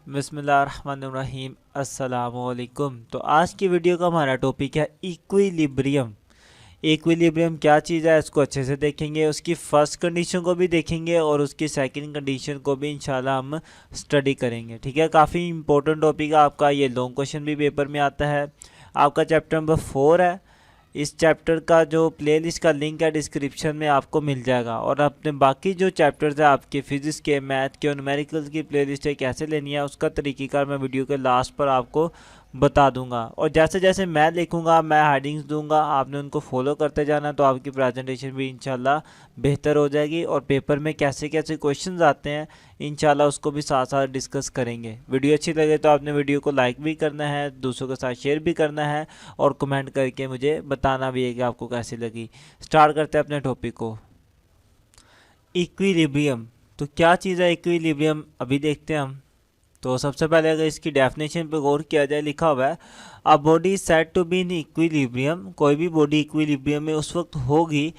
बिस्मिल्लाहिर्रहमानिर्रहीम अस्सलामुअलैकुम। तो आज की वीडियो का हमारा टॉपिक है इक्विलिब्रियम। इक्विलिब्रियम क्या चीज़ है इसको अच्छे से देखेंगे, उसकी फर्स्ट कंडीशन को भी देखेंगे और उसकी सेकंड कंडीशन को भी इंशाल्लाह हम स्टडी करेंगे। ठीक है, काफ़ी इंपॉर्टेंट टॉपिक है आपका, ये लॉन्ग क्वेश्चन भी पेपर में आता है। आपका चैप्टर नंबर 4 है। इस चैप्टर का जो प्लेलिस्ट का लिंक है डिस्क्रिप्शन में आपको मिल जाएगा, और अपने बाकी जो चैप्टर्स है आपके फिजिक्स के, मैथ के और न्यूमेरिकल्स की प्लेलिस्ट है कैसे लेनी है उसका तरीक़ेकार मैं वीडियो के लास्ट पर आपको बता दूंगा। और जैसे जैसे मैं लिखूंगा मैं हेडिंग्स दूंगा, आपने उनको फॉलो करते जाना तो आपकी प्रेजेंटेशन भी इंशाल्लाह बेहतर हो जाएगी। और पेपर में कैसे कैसे क्वेश्चंस आते हैं इंशाल्लाह उसको भी साथ साथ डिस्कस करेंगे। वीडियो अच्छी लगे तो आपने वीडियो को लाइक भी करना है, दूसरों के साथ शेयर भी करना है और कमेंट करके मुझे बताना भी है कि आपको कैसी लगी। स्टार्ट करते हैं अपने टॉपिक को। इक्विलिब्रियम तो क्या चीज़ है इक्विलिब्रियम, अभी देखते हैं हम। तो सबसे पहले अगर इसकी डेफिनेशन पे गौर किया जाए, लिखा हुआ है a body said to be in equilibrium, कोई भी बॉडी इक्विलिब्रियम में उस वक्त होगी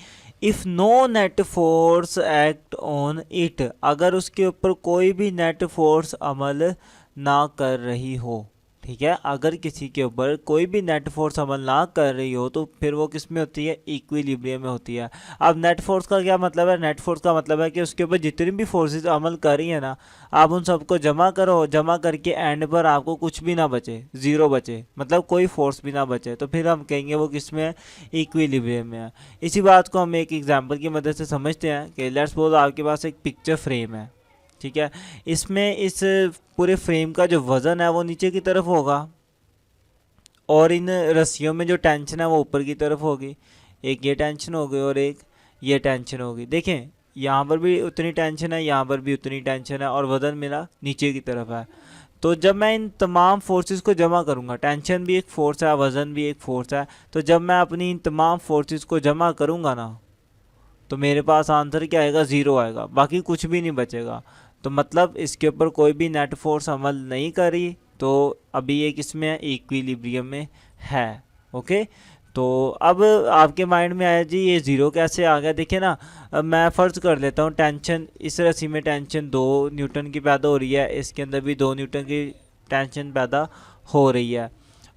if no net force act on it, अगर उसके ऊपर कोई भी नेट फोर्स अमल ना कर रही हो। ठीक है, अगर किसी के ऊपर कोई भी नेट फोर्स अमल ना कर रही हो तो फिर वो किस में होती है, इक्विलिब्रियम में होती है। अब नेट फोर्स का क्या मतलब है, नेट फोर्स का मतलब है कि उसके ऊपर जितनी भी फोर्सेस अमल कर रही है ना, आप उन सबको जमा करो, जमा करके एंड पर आपको कुछ भी ना बचे, ज़ीरो बचे, मतलब कोई फोर्स भी ना बचे, तो फिर हम कहेंगे वो किस में है, इक्विलिब्रियम में है। इसी बात को हम एक एग्जाम्पल की मदद से समझते हैं कि लेट्स सपोज आपके पास एक पिक्चर फ्रेम है। ठीक है, इसमें इस पूरे फ्रेम का जो वज़न है वो नीचे की तरफ होगा और इन रस्सियों में जो टेंशन है वो ऊपर की तरफ होगी। एक ये टेंशन होगी और एक ये टेंशन होगी। देखें यहाँ पर भी उतनी टेंशन है, यहाँ पर भी उतनी टेंशन है और वज़न मेरा नीचे की तरफ है। तो जब मैं इन तमाम फोर्सेस को जमा करूँगा, टेंशन भी एक फोर्स है, वज़न भी एक फोर्स है, तो जब मैं अपनी इन तमाम फोर्सेस को जमा करूँगा ना तो मेरे पास आंसर क्या आएगा, ज़ीरो आएगा, बाकी कुछ भी नहीं बचेगा। तो मतलब इसके ऊपर कोई भी नेट फोर्स अमल नहीं करी, तो अभी ये किस में है, इक्विलिब्रियम में है। ओके, तो अब आपके माइंड में आया जी ये ज़ीरो कैसे आ गया। देखिए ना, अब मैं फ़र्ज़ कर लेता हूँ टेंशन, इस रस्सी में टेंशन 2 न्यूटन की पैदा हो रही है, इसके अंदर भी 2 न्यूटन की टेंशन पैदा हो रही है,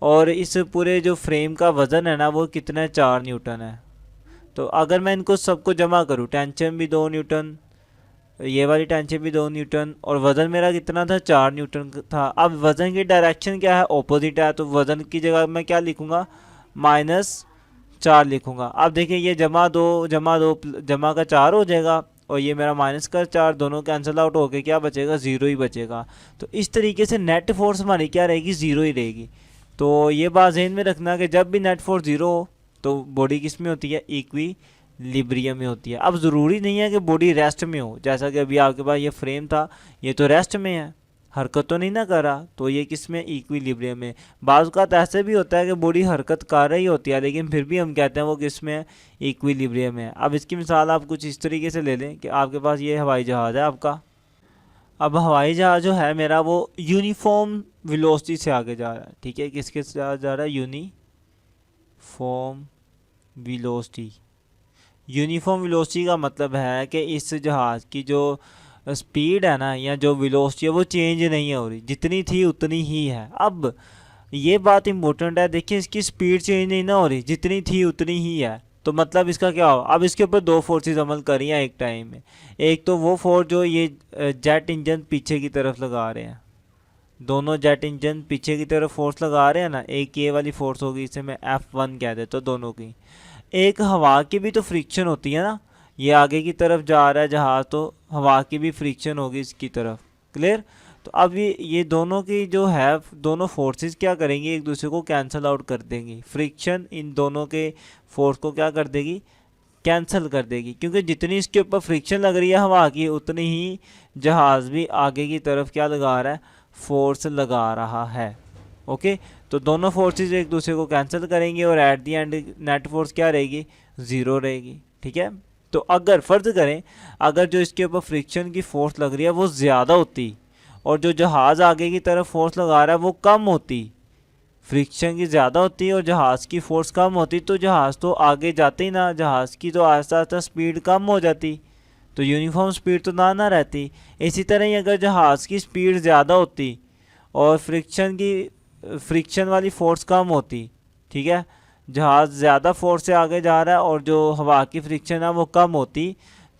और इस पूरे जो फ्रेम का वज़न है ना वो कितना है, 4 न्यूटन है। तो अगर मैं इनको सबको जमा करूँ, टेंशन भी 2 न्यूटन, ये वाली टेंशन भी 2 न्यूटन, और वज़न मेरा कितना था, 4 न्यूटन था। अब वज़न की डायरेक्शन क्या है, ऑपोजिट है, तो वज़न की जगह मैं क्या लिखूँगा, -4 लिखूँगा। अब देखिए ये जमा दो जमा का 4 हो जाएगा और ये मेरा माइनस का 4, दोनों कैंसिल आउट होके क्या बचेगा, ज़ीरो ही बचेगा। तो इस तरीके से नेट फोर्स हमारी क्या रहेगी, ज़ीरो ही रहेगी। तो ये बात ज़हन में रखना कि जब भी नेट फोर्स ज़ीरो हो तो बॉडी किस में होती है, इक्विलिब्रियम में होती है। अब ज़रूरी नहीं है कि बॉडी रेस्ट में हो, जैसा कि अभी आपके पास ये फ्रेम था, ये तो रेस्ट में है, हरकत तो नहीं ना कर रहा, तो ये किस में, इक्विलिब्रियम में। बाज़ औक़ात ऐसे भी होता है कि बॉडी हरकत कर रही होती है लेकिन फिर भी हम कहते हैं वो किस में है, इक्विलिब्रियम में है। अब इसकी मिसाल आप कुछ इस तरीके से ले लें कि आपके पास ये हवाई जहाज़ है आपका। अब हवाई जहाज़ जो है मेरा वो यूनिफॉर्म वेलोसिटी से आगे जा रहा है। ठीक है, किसके साथ जा रहा है, यूनिफॉर्म वेलोसिटी। यूनिफॉर्म वेलोसिटी का मतलब है कि इस जहाज़ की जो स्पीड है ना या जो वेलोसिटी है वो चेंज नहीं हो रही, जितनी थी उतनी ही है। अब ये बात इंपॉर्टेंट है, देखिए इसकी स्पीड चेंज नहीं ना हो रही, जितनी थी उतनी ही है। तो मतलब इसका क्या हो, अब इसके ऊपर 2 फोर्सेस अमल कर रही हैं एक टाइम में। एक तो वो फोर्स जो ये जेट इंजन पीछे की तरफ लगा रहे हैं, दोनों जेट इंजन पीछे की तरफ फोर्स लगा रहे हैं ना, एक ये वाली फोर्स होगी, इसे मैं F1 कह देता हूँ दोनों की। एक हवा की भी तो फ्रिक्शन होती है ना, ये आगे की तरफ जा रहा है जहाज़ तो हवा की भी फ्रिक्शन होगी इसकी तरफ। क्लियर, तो अब ये दोनों की जो है, दोनों फोर्सेस क्या करेंगी, एक दूसरे को कैंसिल आउट कर देंगी। फ्रिक्शन इन दोनों के फोर्स को क्या कर देगी, कैंसिल कर देगी, क्योंकि जितनी इसके ऊपर फ्रिक्शन लग रही है हवा की उतनी ही जहाज़ भी आगे की तरफ क्या लगा रहा है, फोर्स लगा रहा है। ओके, तो दोनों फोर्सेस एक दूसरे को कैंसिल करेंगे और at the and net force क्या रहेगी, ज़ीरो रहेगी। ठीक है, तो अगर फ़र्ज़ करें अगर जो इसके ऊपर फ्रिक्शन की फ़ोर्स लग रही है वो ज़्यादा होती और जो जहाज़ आगे की तरफ फोर्स लगा रहा है वो कम होती, फ्रिक्शन की ज़्यादा होती और जहाज़ की फ़ोर्स कम होती, तो जहाज़ तो आगे जाते ही ना, जहाज़ की तो आहिस्ता आहिस्ता स्पीड कम हो जाती, तो यूनिफॉर्म स्पीड तो ना रहती। इसी तरह ही अगर जहाज़ की स्पीड ज़्यादा होती और फ्रिक्शन वाली फोर्स कम होती, ठीक है, जहाज़ ज़्यादा फोर्स से आगे जा रहा है और जो हवा की फ्रिक्शन है वो कम होती,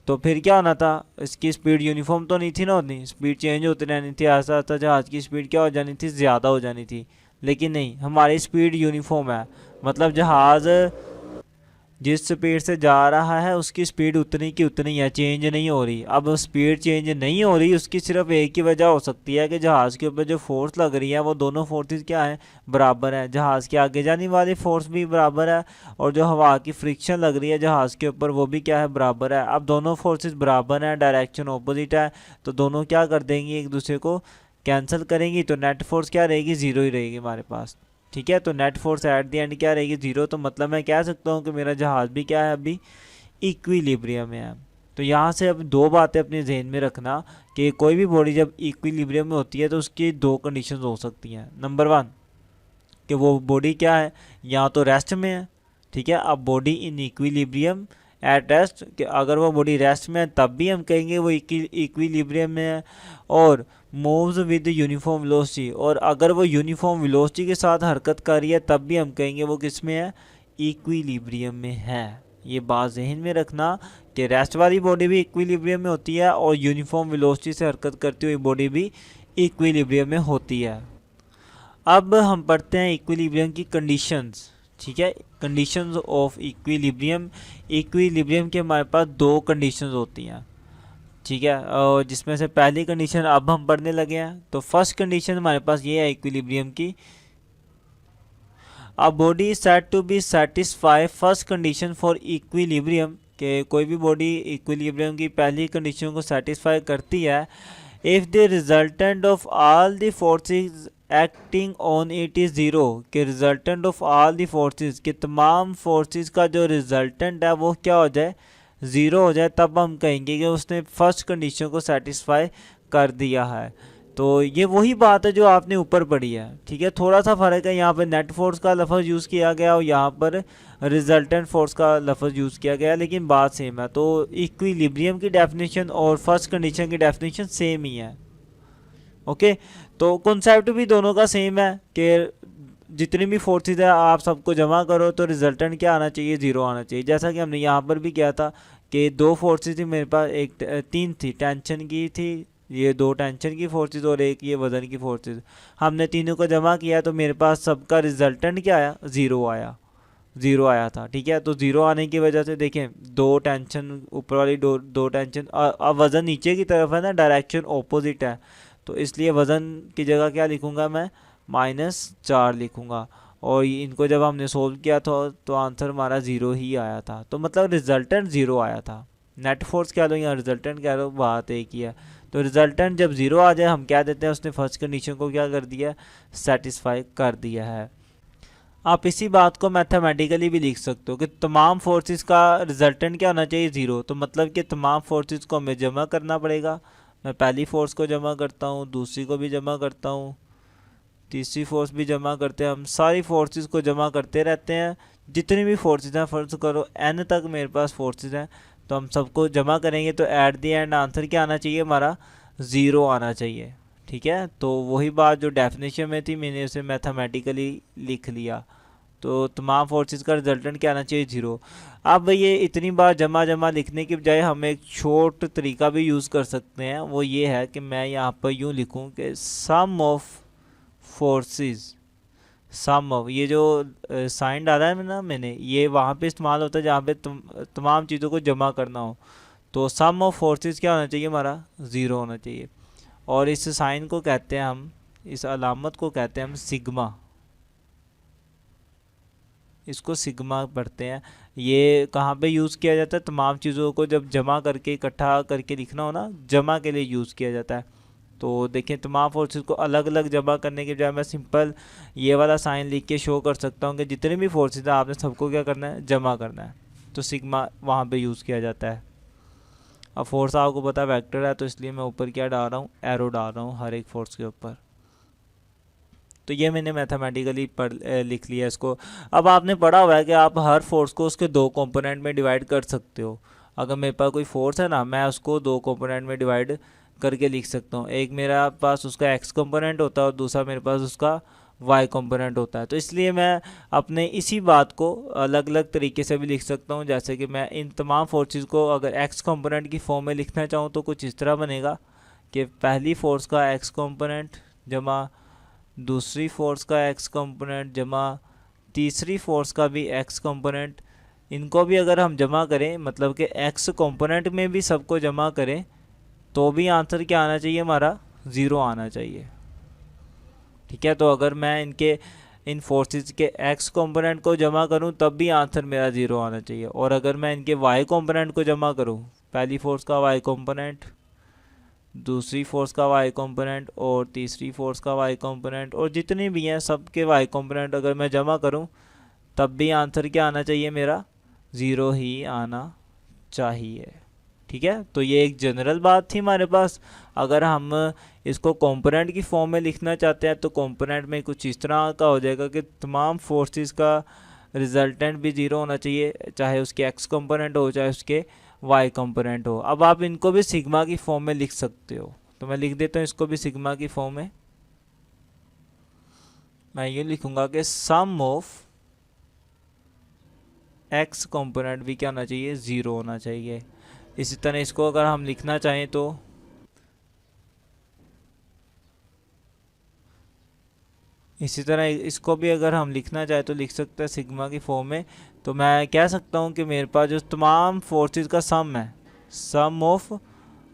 तो फिर क्या होना था, इसकी स्पीड यूनिफॉर्म तो नहीं थी ना होनी, स्पीड चेंज होती रहनी थी, ऐसा ऐसा जहाज़ की स्पीड क्या हो जानी थी, ज़्यादा हो जानी थी। लेकिन नहीं, हमारी स्पीड यूनिफॉर्म है, मतलब जहाज़ जिस स्पीड से जा रहा है उसकी स्पीड उतनी की उतनी है, चेंज नहीं हो रही। अब स्पीड चेंज नहीं हो रही, उसकी सिर्फ एक ही वजह हो सकती है कि जहाज़ के ऊपर जो फोर्स लग रही है वो दोनों फोर्सेस क्या है, बराबर है। जहाज़ के आगे जाने वाली फोर्स भी बराबर है और जो हवा की फ्रिक्शन लग रही है जहाज़ के ऊपर वो भी क्या है, बराबर है। अब दोनों फोर्सेस बराबर हैं, डायरेक्शन ऑपोजिट है, तो दोनों क्या कर देंगी, एक दूसरे को कैंसिल करेंगी, तो नेट फोर्स क्या रहेगी, ज़ीरो ही रहेगी हमारे पास, ठीक है। तो net force at the end क्या रहेगी, जीरो। तो मतलब मैं कह सकता हूँ कि मेरा जहाज़ भी क्या है, अभी इक्विलिब्रियम में है। तो यहाँ से अब दो बातें अपने जहन में रखना कि कोई भी बॉडी जब इक्विलिब्रियम में होती है तो उसकी दो कंडीशंस हो सकती हैं। नंबर वन कि वो बॉडी क्या है, या तो रेस्ट में है, ठीक है। अब body in equilibrium at rest, कि अगर वो बॉडी रेस्ट में है तब भी हम कहेंगे वो इक्विलिब्रियम में है। और मूव्स विद यूनिफॉर्म वेलोसिटी, और अगर वो यूनिफॉर्म वेलोसिटी के साथ हरकत कर रही है तब भी हम कहेंगे वो किस में है, इक्विलिब्रियम में है। ये बात जहन में रखना कि रेस्ट वाली बॉडी भी इक्विलिब्रियम में होती है और यूनिफॉर्म वेलोसिटी से हरकत करती हुई बॉडी भी इक्विलिब्रियम में होती है। अब हम पढ़ते हैं इक्विलिब्रियम की कंडीशंस, ठीक है। कंडीशंस ऑफ इक्विलिब्रियम, इक्विलिब्रियम के हमारे पास दो कंडीशंस होती हैं, ठीक है, और जिसमें से पहली कंडीशन अब हम पढ़ने लगे हैं। तो फर्स्ट कंडीशन हमारे पास ये है इक्विलिब्रियम की, a body is said to be satisfy first condition for equilibrium, के कोई भी बॉडी इक्विलिब्रियम की पहली कंडीशन को सेटिस्फाई करती है if the resultant of all the forces acting on it is zero, के resultant of all the forces, के तमाम फोर्सेस का जो रिजल्टेंट है वो क्या हो जाए, ज़ीरो हो जाए, तब हम कहेंगे कि उसने फर्स्ट कंडीशन को सेटिस्फाई कर दिया है। तो ये वही बात है जो आपने ऊपर पढ़ी है, ठीक है। थोड़ा सा फ़र्क है, यहाँ पे नेट फोर्स का लफ्ज़ यूज़ किया गया और यहाँ पर रिजल्टेंट फोर्स का लफ्ज़ यूज़ किया गया, लेकिन बात सेम है। तो इक्विलिब्रियम की डेफिनेशन और फर्स्ट कंडीशन की डेफिनेशन सेम ही है, ओके। तो कॉन्सेप्ट भी दोनों का सेम है कि जितनी भी फोर्सेस है आप सबको जमा करो तो रिजल्टेंट क्या आना चाहिए, ज़ीरो आना चाहिए। जैसा कि हमने यहाँ पर भी किया था कि दो फोर्सेस थी मेरे पास, एक तीन थी, टेंशन की थी, ये दो टेंशन की फोर्सेस और एक ये वज़न की फोर्सेस, हमने तीनों को जमा किया तो मेरे पास सबका रिजल्टेंट क्या आया, ज़ीरो आया, ज़ीरो आया था, ठीक है। तो ज़ीरो आने की वजह से देखें दो टेंशन ऊपर वाली दो टेंशन, अब वज़न नीचे की तरफ है ना, डायरेक्शन ऑपोजिट है, तो इसलिए वज़न की जगह क्या लिखूँगा मैं, -4 लिखूँगा। और इनको जब हमने सोल्व किया था तो आंसर हमारा ज़ीरो ही आया था। तो मतलब रिजल्टेंट ज़ीरो आया था, नेट फोर्स कह लो या रिजल्टेंट कह लो, बात एक ही है। तो रिजल्टेंट जब ज़ीरो आ जाए हम क्या देते हैं, उसने फर्स्ट कंडीशन को क्या कर दिया, सेटिस्फाई कर दिया है। आप इसी बात को मैथमेटिकली भी लिख सकते हो कि तमाम फोर्सेस का रिजल्टेंट क्या होना चाहिए, ज़ीरो। तो मतलब कि तमाम फोर्सेस को हमें जमा करना पड़ेगा। मैं पहली फोर्स को जमा करता हूँ, दूसरी को भी जमा करता हूँ, तीसरी फोर्स भी जमा करते हैं, हम सारी फोर्सेस को जमा करते रहते हैं। जितनी भी फोर्सेस हैं, फर्ज करो n तक मेरे पास फोर्सेस हैं, तो हम सबको जमा करेंगे तो एट द एंड आंसर क्या आना चाहिए, हमारा ज़ीरो आना चाहिए, ठीक है। तो वही बात जो डेफिनेशन में थी मैंने उसे मैथमेटिकली लिख लिया। तो तमाम फोर्सेस का रिजल्टेंट क्या आना चाहिए, ज़ीरो। अब ये इतनी बार जमा जमा लिखने के बजाय हम एक छोट तरीका भी यूज़ कर सकते हैं, वो ये है कि मैं यहाँ पर यूँ लिखूँ कि सम ऑफ फोर्सेस, सम ऑफ, ये जो साइन डाला है ना मैंने, ये वहाँ पे इस्तेमाल होता है जहाँ पे तमाम चीज़ों को जमा करना हो। तो सम ऑफ फोर्सेस क्या होना चाहिए, हमारा ज़ीरो होना चाहिए। और इस साइन को कहते हैं हम, इस अलामत को कहते हैं हम सिग्मा, इसको सिग्मा पढ़ते हैं। ये कहाँ पे यूज़ किया जाता है, तमाम चीज़ों को जब जमा करके इकट्ठा करके लिखना हो ना, जमा के लिए यूज़ किया जाता है। तो देखें तमाम फोर्सेस को अलग अलग जमा करने के बजाय मैं सिंपल ये वाला साइन लिख के शो कर सकता हूँ कि जितने भी फोर्सेस हैं आपने सबको क्या करना है, जमा करना है। तो सिग्मा वहाँ पे यूज़ किया जाता है। अब फोर्स आपको पता है वेक्टर है, तो इसलिए मैं ऊपर क्या डाल रहा हूँ, एरो डाल रहा हूँ हर एक फोर्स के ऊपर। तो ये मैंने मैथमेटिकली लिख लिया इसको। अब आपने पढ़ा हुआ है कि आप हर फोर्स को उसके दो कंपोनेंट में डिवाइड कर सकते हो। अगर मेरे पास कोई फोर्स है ना, मैं उसको दो कंपोनेंट में डिवाइड करके लिख सकता हूँ। एक मेरा पास उसका एक्स कंपोनेंट होता है और दूसरा मेरे पास उसका वाई कंपोनेंट होता है। तो इसलिए मैं अपने इसी बात को अलग अलग तरीके से भी लिख सकता हूँ। जैसे कि मैं इन तमाम फोर्सेस को अगर एक्स कंपोनेंट की फॉर्म में लिखना चाहूँ तो कुछ इस तरह बनेगा कि पहली फोर्स का एक्स कंपोनेंट जमा दूसरी फोर्स का एक्स कंपोनेंट जमा तीसरी फोर्स का भी एक्स कंपोनेंट, इनको भी अगर हम जमा करें मतलब कि एक्स कंपोनेंट में भी सबको जमा करें तो भी आंसर क्या आना चाहिए, हमारा 0 आना चाहिए। ठीक है, तो अगर मैं इन फोर्सेस के एक्स कंपोनेंट को जमा करूं तब भी आंसर मेरा 0 आना चाहिए। और अगर मैं इनके वाई कंपोनेंट को जमा करूं, पहली फोर्स का वाई कंपोनेंट, दूसरी फोर्स का वाई कंपोनेंट और तीसरी फोर्स का वाई कंपोनेंट और जितनी भी हैं सबके वाई कंपोनेंट अगर मैं जमा करूं तब भी आंसर क्या आना चाहिए, मेरा 0 ही आना चाहिए। ठीक है, तो ये एक जनरल बात थी हमारे पास। अगर हम इसको कंपोनेंट की फॉर्म में लिखना चाहते हैं तो कंपोनेंट में कुछ इस तरह का हो जाएगा कि तमाम फोर्सेस का रिजल्टेंट भी 0 होना चाहिए, चाहे उसके एक्स कंपोनेंट हो चाहे उसके वाई कंपोनेंट हो। अब आप इनको भी सिग्मा की फॉर्म में लिख सकते हो, तो मैं लिख देता हूँ इसको भी सिग्मा की फॉर्म में। मैं ये लिखूंगा कि सम ऑफ एक्स कंपोनेंट भी क्या होना चाहिए, 0 होना चाहिए। इसी तरह इसको अगर हम लिखना चाहें तो इसी तरह इसको भी अगर हम लिखना चाहें तो लिख सकते हैं सिग्मा की फॉर्म में। तो मैं कह सकता हूँ कि मेरे पास जो तमाम फोर्सेस का सम है, सम ऑफ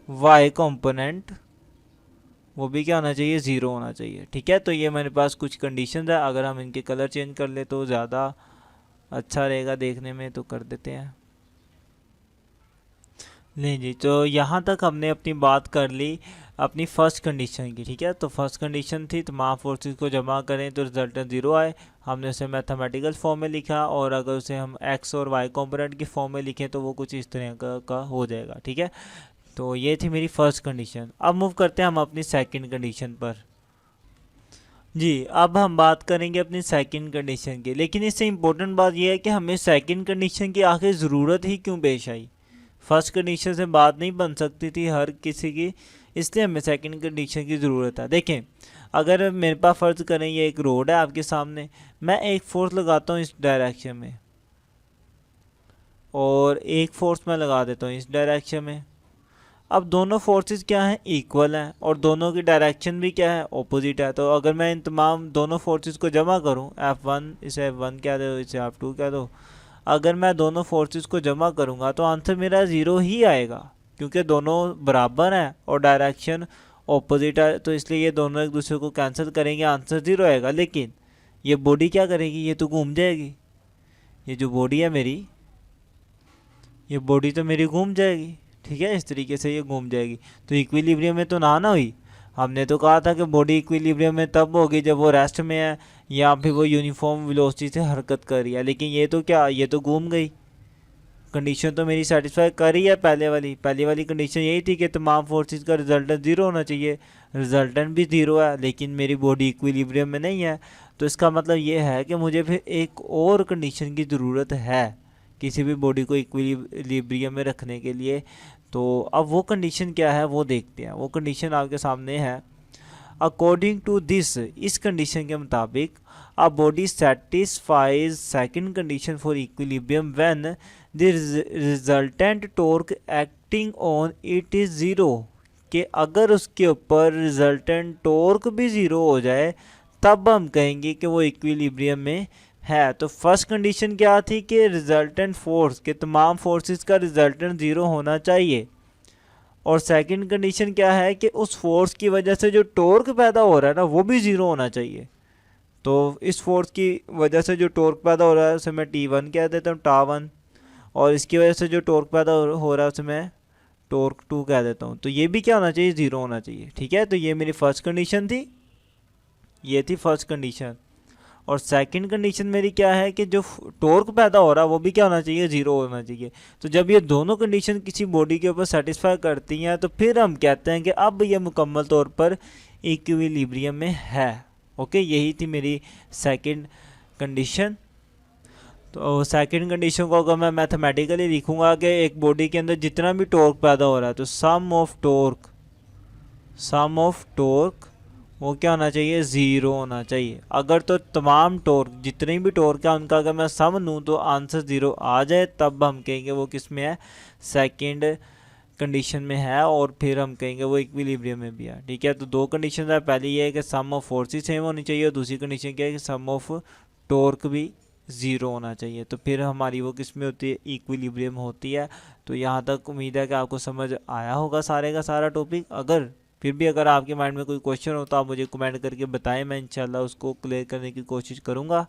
वाई कंपोनेंट, वो भी क्या होना चाहिए, 0 होना चाहिए। ठीक है, तो ये मेरे पास कुछ कंडीशंस है। अगर हम इनके कलर चेंज कर ले तो ज़्यादा अच्छा रहेगा देखने में, तो कर देते हैं। नहीं जी, तो यहाँ तक हमने अपनी बात कर ली अपनी फर्स्ट कंडीशन की। ठीक है, तो फर्स्ट कंडीशन थी तमाम फोर्सेस को जमा करें तो रिजल्टेंट 0 आए, हमने उसे मैथमेटिकल फॉर्म में लिखा। और अगर उसे हम एक्स और वाई कंपोनेंट की फॉर्म में लिखें तो वो कुछ इस तरह का हो जाएगा। ठीक है, तो ये थी मेरी फर्स्ट कंडीशन। अब मूव करते हैं हम अपनी सेकंड कंडीशन पर। जी, अब हम बात करेंगे अपनी सेकंड कंडीशन की, लेकिन इससे इम्पोर्टेंट बात यह है कि हमें सेकंड कंडीशन की आखिर ज़रूरत ही क्यों पेश आई। फर्स्ट कंडीशन से बात नहीं बन सकती थी हर किसी की, इसलिए हमें सेकंड कंडीशन की ज़रूरत है। देखें, अगर मेरे पास फ़र्ज करें ये एक रोड है आपके सामने, मैं एक फोर्स लगाता हूँ इस डायरेक्शन में और एक फोर्स मैं लगा देता हूँ इस डायरेक्शन में। अब दोनों फोर्सेस क्या हैं, इक्वल हैं और दोनों की डायरेक्शन भी क्या है, ऑपोजिट है। तो अगर मैं इन तमाम दोनों फोर्सेस को जमा करूं, F1 इसे F1 कह दो, इसे F2 कह दो, अगर मैं दोनों फोर्सेस को जमा करूंगा तो आंसर मेरा 0 ही आएगा, क्योंकि दोनों बराबर हैं और डायरेक्शन ऑपोजिट है। तो इसलिए ये दोनों एक दूसरे को कैंसिल करेंगे, आंसर 0 आएगा। लेकिन ये बॉडी क्या करेगी, ये तो घूम जाएगी। ये जो बॉडी है मेरी, ये बॉडी तो मेरी घूम जाएगी। ठीक है, इस तरीके से ये घूम जाएगी। तो इक्विलिब्रियम में तो ना हुई। हमने तो कहा था कि बॉडी इक्विलिब्रियम में तब होगी जब वो रेस्ट में है या फिर वो यूनिफॉर्म वेलोसिटी से हरकत कर रही है। लेकिन ये तो क्या, ये तो घूम गई। कंडीशन तो मेरी सेटिस्फाई कर रही है पहले वाली कंडीशन यही थी कि तमाम फोर्सेस का रिजल्टेंट 0 होना चाहिए, रिजल्टेंट भी 0 है, लेकिन मेरी बॉडी इक्विलिब्रियम में नहीं है। तो इसका मतलब ये है कि मुझे फिर एक और कंडीशन की ज़रूरत है किसी भी बॉडी को इक्विलिब्रियम में रखने के लिए। तो अब वो कंडीशन क्या है वो देखते हैं। वो कंडीशन आपके सामने है। अकॉर्डिंग टू दिस, इस कंडीशन के मुताबिक a body satisfies second condition for equilibrium when the resultant torque acting on it is 0, कि अगर उसके ऊपर रिजल्टेंट टॉर्क भी 0 हो जाए तब हम कहेंगे कि वो इक्विलिब्रियम में है। तो फर्स्ट कंडीशन क्या थी कि रिजल्टेंट फोर्स के तमाम फोर्सेस का रिजल्टेंट 0 होना चाहिए। और सेकंड कंडीशन क्या है कि उस फोर्स की वजह से जो टॉर्क पैदा हो रहा है ना वो भी 0 होना चाहिए। तो इस फोर्स की वजह से जो टॉर्क पैदा हो रहा है उसे मैं T1 कह देता हूँ, टा1, और इसकी वजह से जो टॉर्क पैदा हो रहा है उसे मैं टॉर्क 2 कह देता हूँ। तो ये भी क्या होना चाहिए, 0 होना चाहिए। ठीक है, तो ये मेरी फर्स्ट कंडीशन थी, ये थी फर्स्ट कंडीशन। और सेकंड कंडीशन मेरी क्या है कि जो टॉर्क पैदा हो रहा है वो भी क्या होना चाहिए, 0 होना चाहिए। तो जब ये दोनों कंडीशन किसी बॉडी के ऊपर सेटिस्फाई करती हैं तो फिर हम कहते हैं कि अब ये मुकम्मल तौर पर इक्विलिब्रियम में है। ओके, यही थी मेरी सेकंड कंडीशन। तो सेकंड कंडीशन को अगर मैं मैथमेटिकली लिखूंगा कि एक बॉडी के अंदर जितना भी टॉर्क पैदा हो रहा है तो sum of torque sum of torque वो क्या होना चाहिए, ज़ीरो होना चाहिए। अगर तो तमाम टॉर्क जितनी भी टॉर्क है उनका अगर मैं सम लूँ तो आंसर ज़ीरो आ जाए, तब हम कहेंगे वो किस में है, सेकंड कंडीशन में है, और फिर हम कहेंगे वो इक्विलिब्रियम में भी है। ठीक है, तो दो कंडीशन है, पहली ये है कि सम ऑफ फोर्सेस सेम होनी चाहिए, और दूसरी कंडीशन क्या है कि सम ऑफ टॉर्क भी ज़ीरो होना चाहिए, तो फिर हमारी वो किस में होती है, इक्विलिब्रियम होती है। तो यहाँ तक उम्मीद है कि आपको समझ आया होगा सारे का सारा टॉपिक। अगर फिर भी अगर आपके माइंड में कोई क्वेश्चन हो तो आप मुझे कमेंट करके बताएं, मैं इंशाल्लाह उसको क्लियर करने की कोशिश करूँगा।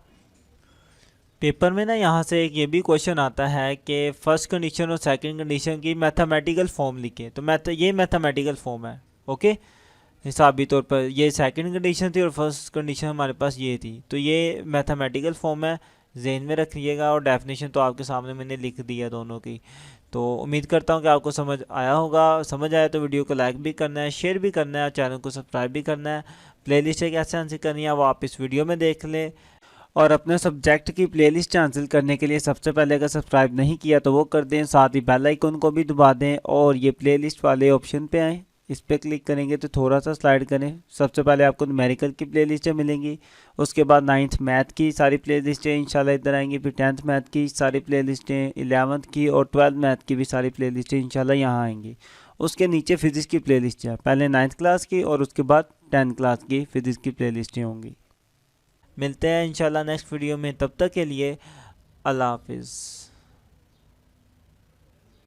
पेपर में ना यहाँ से एक ये भी क्वेश्चन आता है कि फर्स्ट कंडीशन और सेकंड कंडीशन की मैथमेटिकल फॉर्म लिखें, तो ये मैथमेटिकल फॉर्म है। ओके, हिसाबी तौर पर ये सेकंड कंडीशन थी और फर्स्ट कंडीशन हमारे पास ये थी, तो ये मैथमेटिकल फॉर्म है, जहन में रखिएगा। और डेफिनेशन तो आपके सामने मैंने लिख दी है दोनों की। तो उम्मीद करता हूँ कि आपको समझ आया होगा। समझ आया तो वीडियो को लाइक भी करना है, शेयर भी करना है, और चैनल को सब्सक्राइब भी करना है। प्लेलिस्ट है कैसे आंसर करनी है वो आप इस वीडियो में देख लें। और अपने सब्जेक्ट की प्लेलिस्ट हासिल करने के लिए सबसे पहले अगर सब्सक्राइब नहीं किया तो वो कर दें, साथ ही बेल आइकन को भी दबा दें, और ये प्लेलिस्ट वाले ऑप्शन पे आएँ, इस पर क्लिक करेंगे तो थोड़ा सा स्लाइड करें। सबसे पहले आपको न्यूमेरिकल की प्लेलिस्टें मिलेंगी, उसके बाद 9th मैथ की सारी प्लेलिस्टें इंशाल्लाह इधर आएंगी, फिर 10th मैथ की सारी प्लेलिस्टें, 11th की और 12th मैथ की भी सारी प्लेलिस्टें इंशाल्लाह यहाँ आएंगी। उसके नीचे फिज़िक्स की प्लेलिस्ट है, पहले 9th क्लास की और उसके बाद 10th क्लास की फिज़िक्स की प्लेलिस्टें होंगी। मिलते हैं इंशाल्लाह नेक्स्ट वीडियो में, तब तक के लिए अल्लाह हाफिज़।